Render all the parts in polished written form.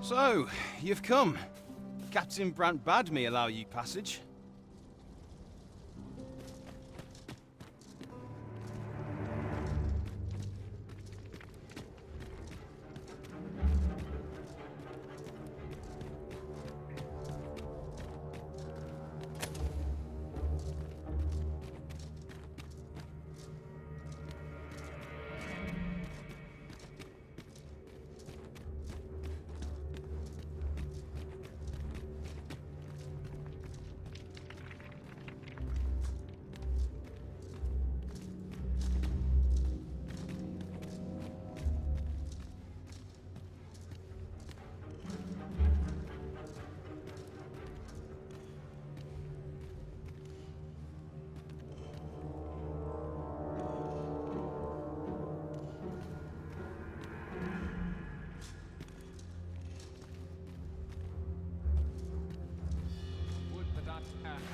So, you've come. Captain Brant bade me allow you passage.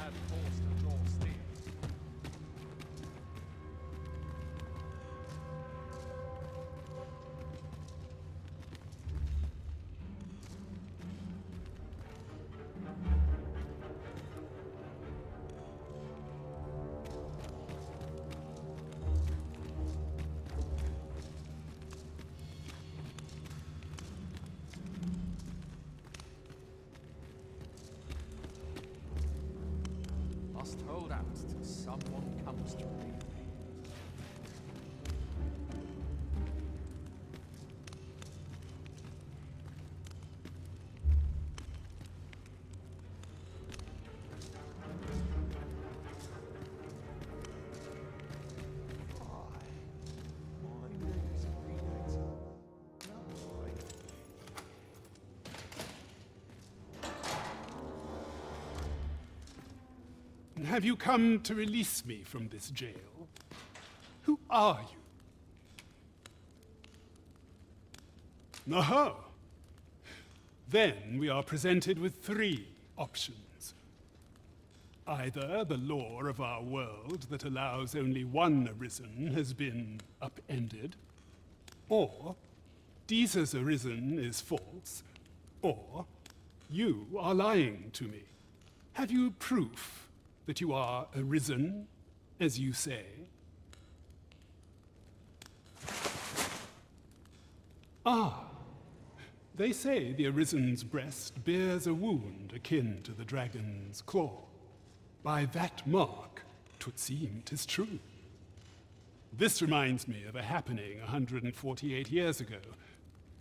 Had forced to draw steel. Must hold out till someone comes to me. Have you come to release me from this jail? Who are you? Aha! Then we are presented with three options. Either the law of our world that allows only one arisen has been upended, or Deeza's arisen is false, or you are lying to me. Have you proof that you are arisen, as you say? Ah, they say the Arisen's breast bears a wound akin to the dragon's claw. By that mark, 'twould seem 'tis true. This reminds me of a happening 148 years ago.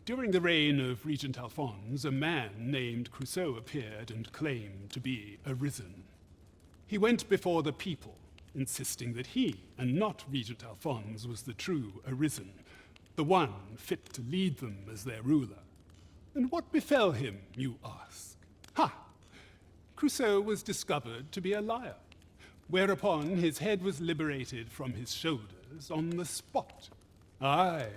During the reign of Regent Alphonse, a man named Crusoe appeared and claimed to be arisen. He went before the people, insisting that he, and not Regent Alphonse, was the true arisen, the one fit to lead them as their ruler. And what befell him, you ask? Ha! Crusoe was discovered to be a liar, whereupon his head was liberated from his shoulders on the spot. Aye,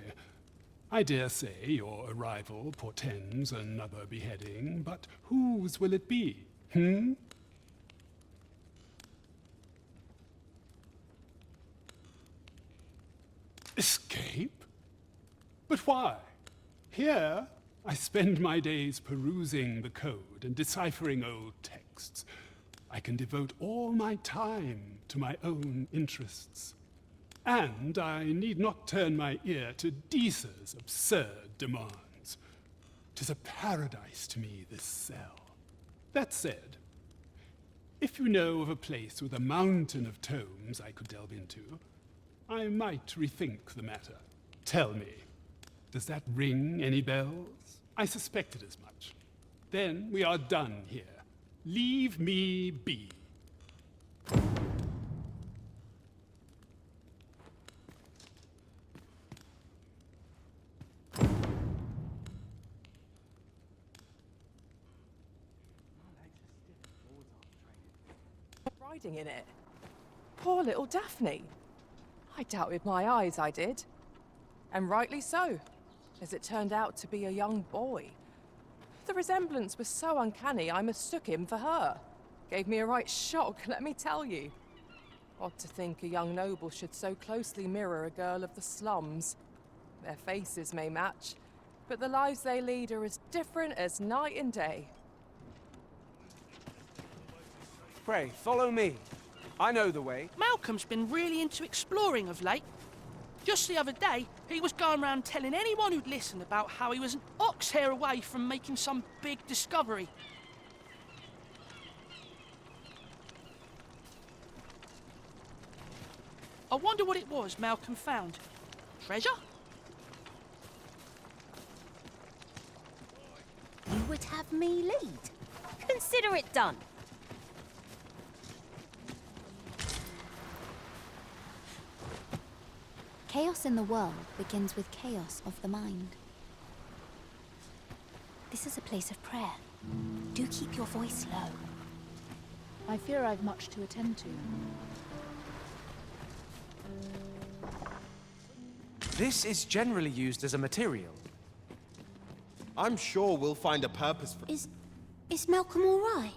I dare say your arrival portends another beheading, but whose will it be, Escape? But why? Here, I spend my days perusing the code and deciphering old texts. I can devote all my time to my own interests. And I need not turn my ear to Deeza's absurd demands. 'Tis a paradise to me, this cell. That said, if you know of a place with a mountain of tomes I could delve into, I might rethink the matter. Tell me, does that ring any bells? I suspected as much. Then we are done here. Leave me be. hiding in it. Poor little Daphne. I doubted my eyes, I did. And rightly so, as it turned out to be a young boy. The resemblance was so uncanny, I mistook him for her. Gave me a right shock, let me tell you. Odd to think a young noble should so closely mirror a girl of the slums. Their faces may match, but the lives they lead are as different as night and day. Pray, follow me. I know the way. Malcolm's been really into exploring of late. Just the other day, he was going around telling anyone who'd listen about how he was an ox hair away from making some big discovery. I wonder what it was Malcolm found. Treasure? You would have me lead. Consider it done. Chaos in the world begins with chaos of the mind. This is a place of prayer. Do keep your voice low. I fear I've much to attend to. This is generally used as a material. I'm sure we'll find a purpose for it. Is Malcolm all right?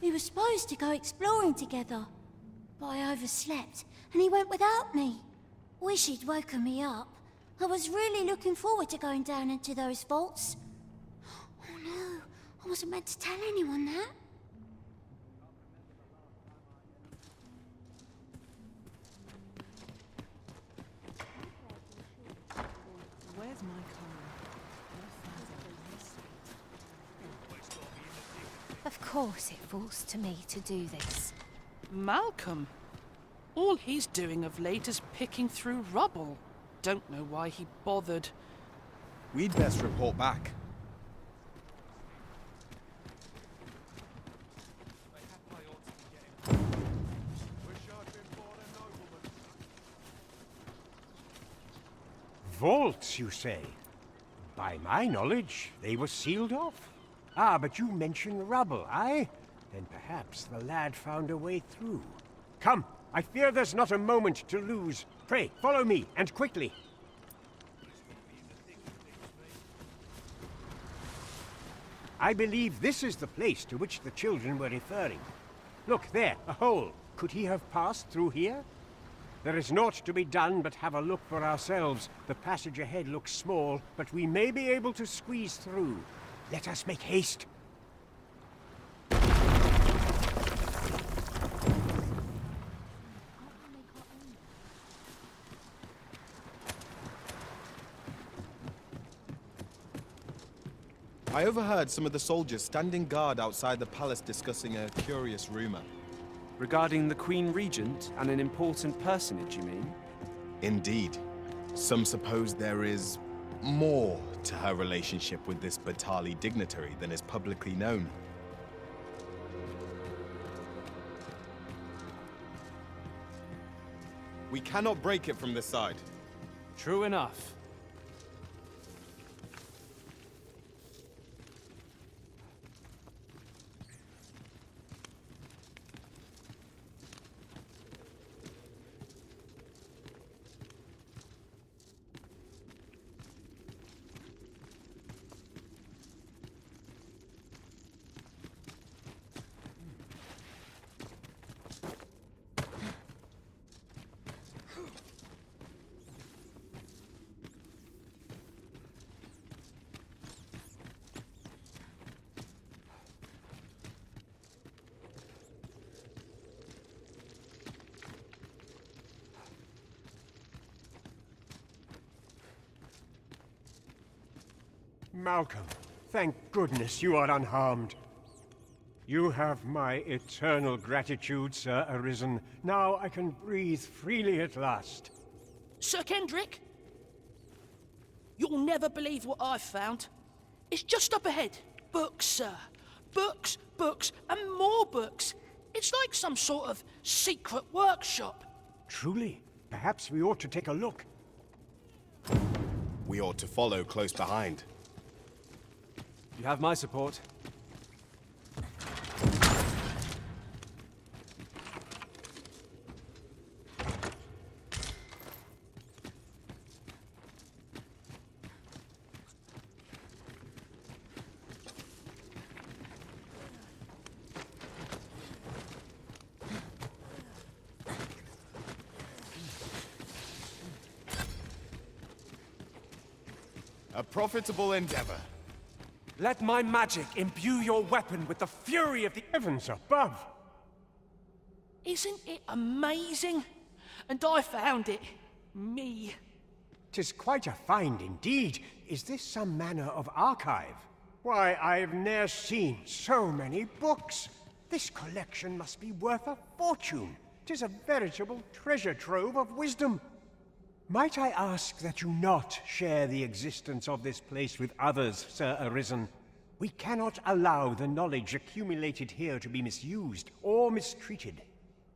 We were supposed to go exploring together, but I overslept and he went without me. Wish he'd woken me up. I was really looking forward to going down into those vaults. Oh no, I wasn't meant to tell anyone that. Where's my Of course it falls to me to do this. Malcolm? All he's doing of late is picking through rubble. Don't know why he bothered. We'd best report back. Vaults, you say? By my knowledge, they were sealed off. Ah, but you mention rubble, aye? Then perhaps the lad found a way through. Come, I fear there's not a moment to lose. Pray, follow me, and quickly. I believe this is the place to which the children were referring. Look, there, a hole. Could he have passed through here? There is naught to be done but have a look for ourselves. The passage ahead looks small, but we may be able to squeeze through. Let us make haste. I overheard some of the soldiers standing guard outside the palace discussing a curious rumor. Regarding the Queen Regent and an important personage, you mean? Indeed. Some suppose there is more to her relationship with this Batali dignitary than is publicly known. We cannot break it from this side. True enough. Malcolm, thank goodness you are unharmed. You have my eternal gratitude, Sir Arisen. Now I can breathe freely at last. Sir Kendrick? You'll never believe what I've found. It's just up ahead. Books, sir. Books, books, and more books. It's like some sort of secret workshop. Truly? Perhaps we ought to take a look. We ought to follow close behind. You have my support. A profitable endeavor. Let my magic imbue your weapon with the fury of the Heavens above! Isn't it amazing? And I found it. Me. 'Tis quite a find indeed. Is this some manner of archive? Why, I've ne'er seen so many books. This collection must be worth a fortune. 'Tis a veritable treasure trove of wisdom. Might I ask that you not share the existence of this place with others, Sir Arisen? We cannot allow the knowledge accumulated here to be misused or mistreated.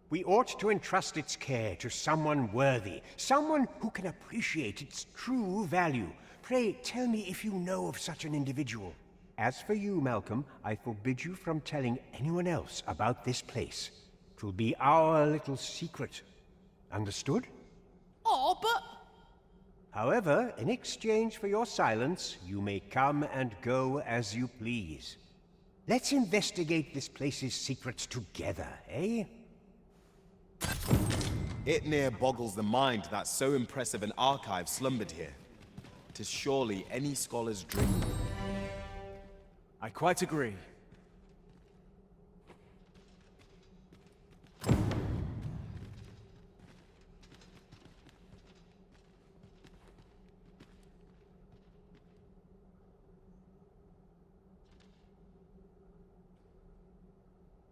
We ought to entrust its care to someone worthy, someone who can appreciate its true value. Pray tell me if you know of such an individual. As for you, Malcolm, I forbid you from telling anyone else about this place. 'Twill be our little secret. Understood? Oh, but... However, in exchange for your silence, you may come and go as you please. Let's investigate this place's secrets together, eh? It near boggles the mind that so impressive an archive slumbered here. 'Tis surely any scholar's dream. I quite agree.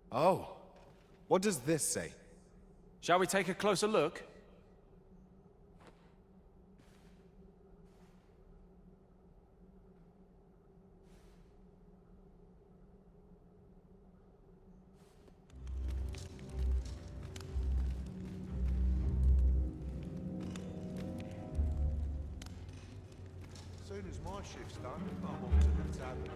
Oh, what does this say? Shall we take a closer look? Soon as my shift's done, I'm off to the tavern.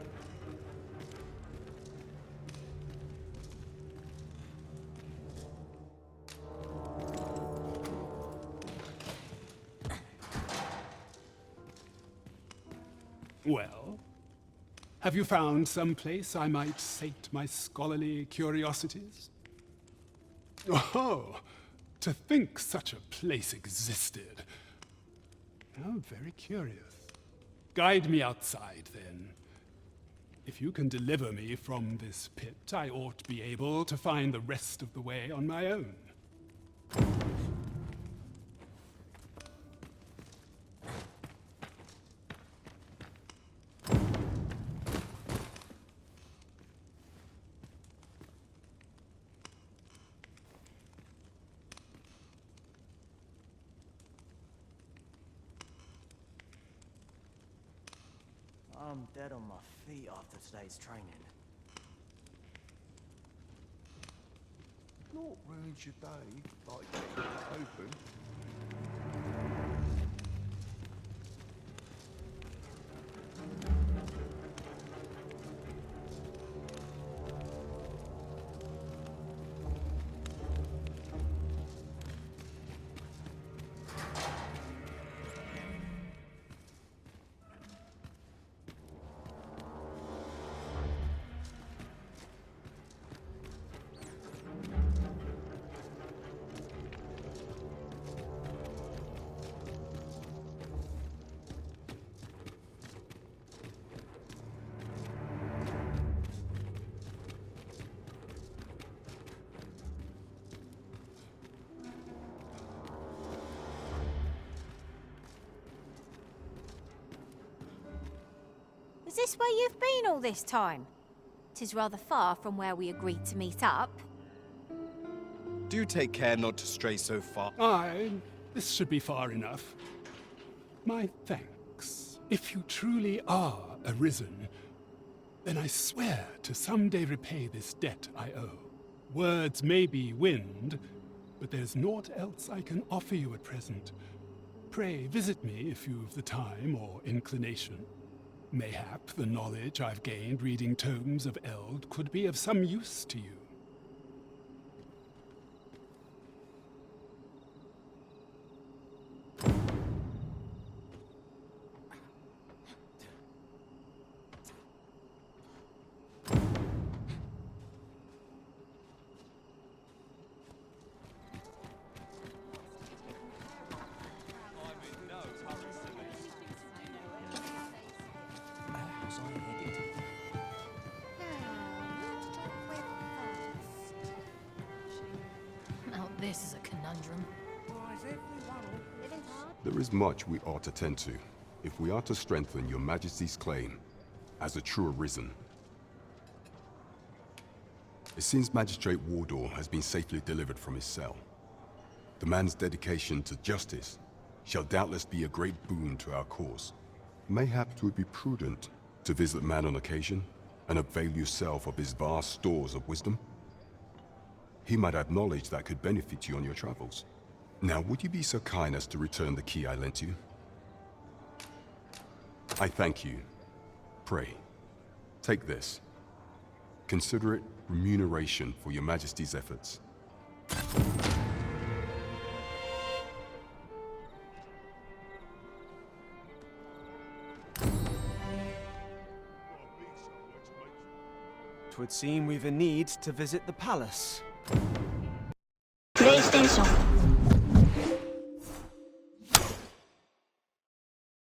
Well, have you found some place I might sate my scholarly curiosities? Oh, to think such a place existed. How very curious. Guide me outside, then. If you can deliver me from this pit, I ought be able to find the rest of the way on my own. I'm dead on my feet after today's training. Not ruins your day, like getting it open. Is this where you've been all this time? 'Tis rather far from where we agreed to meet up. Do take care not to stray so far. Aye, this should be far enough. My thanks. If you truly are Arisen, then I swear to someday repay this debt I owe. Words may be wind, but there's naught else I can offer you at present. Pray visit me if you've the time or inclination. Mayhap the knowledge I've gained reading tomes of Eld could be of some use to you. This is a conundrum. There is much we ought to tend to, if we are to strengthen your Majesty's claim as a true Arisen. It seems Magistrate Wardor has been safely delivered from his cell. The man's dedication to justice shall doubtless be a great boon to our cause. Mayhap it would be prudent to visit man on occasion and avail yourself of his vast stores of wisdom. He might have knowledge that could benefit you on your travels. Now, would you be so kind as to return the key I lent you? I thank you. Pray, take this. Consider it remuneration for your Majesty's efforts. Twould seem we've a need to visit the palace. PlayStation